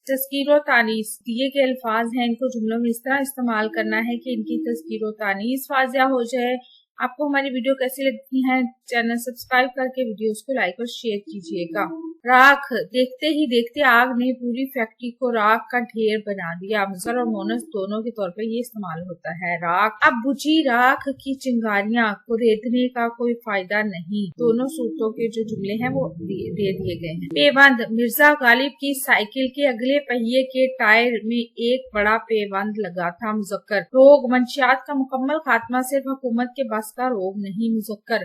तज़कीर व तानीस दिए गए अल्फाज हैं, इनको जुमलों में इस तरह इस्तेमाल करना है कि इनकी तज़कीर व तानीस वाज़िया हो जाए। आपको हमारी वीडियो कैसी लगती है, चैनल सब्सक्राइब करके वीडियोस को लाइक और शेयर कीजिएगा। राख, देखते ही देखते आग ने पूरी फैक्ट्री को राख का ढेर बना दिया। मुज़क्कर और मोनस दोनों के तौर पर ये इस्तेमाल होता है। राख, अब बुझी राख की चिंगारियां को रेतने का कोई फायदा नहीं। दोनों सूत्रों के जो जुमले हैं वो दे दिए गए हैं। पेबंद, मिर्जा गालिब की साइकिल के अगले पहिए के टायर में एक बड़ा पेबंद लगा था। मुज़क्कर, रोग, मंशियात का मुकम्मल खात्मा सिर्फ हुकूमत के बस का रोग नहीं। मुज़क्कर,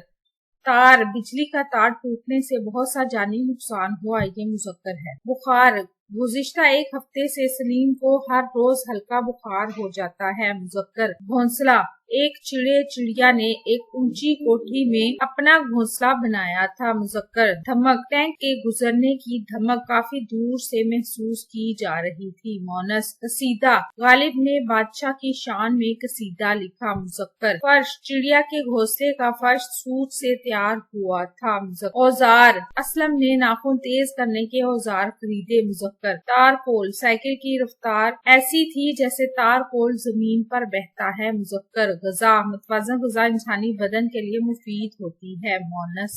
तार, बिजली का तार टूटने से बहुत सा जानी नुकसान हुआ, ये मुज़क्कर है। बुखार, गुज़िश्ता एक हफ्ते से सलीम को हर रोज हल्का बुखार हो जाता है। मुज़क्कर, घोंसला, एक चिड़िया ने एक ऊंची कोठी में अपना घोंसला बनाया था। मुज़क्कर, धमक, टैंक के गुजरने की धमक काफी दूर से महसूस की जा रही थी। मोनस, कसीदा, गालिब ने बादशाह की शान में कसीदा लिखा। मुज़क्कर, फर्श, चिड़िया के घोंसले का फर्श सूत से तैयार हुआ था। मुज़क्कर, औजार, असलम ने नाखून तेज करने के औजार खरीदे। मुज़क्कर, तारकोल, साइकिल की रफ्तार ऐसी थी जैसे तारकोल जमीन पर बहता है। मुज़क्कर, ग़िज़ा, मुतवाज़न ग़िज़ा इंसानी बदन के लिए मुफीद होती है। मोनस,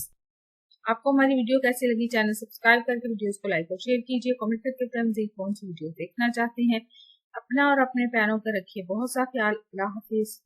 आपको हमारी वीडियो कैसी लगी, चैनल सब्सक्राइब करके वीडियोस को लाइक और शेयर कीजिए। कमेंट करके बताएं मज़ीद कौन सी वीडियो देखना चाहते हैं। अपना और अपने प्यारों का रखिए बहुत सा ख्याल। अल्लाह हाफिज।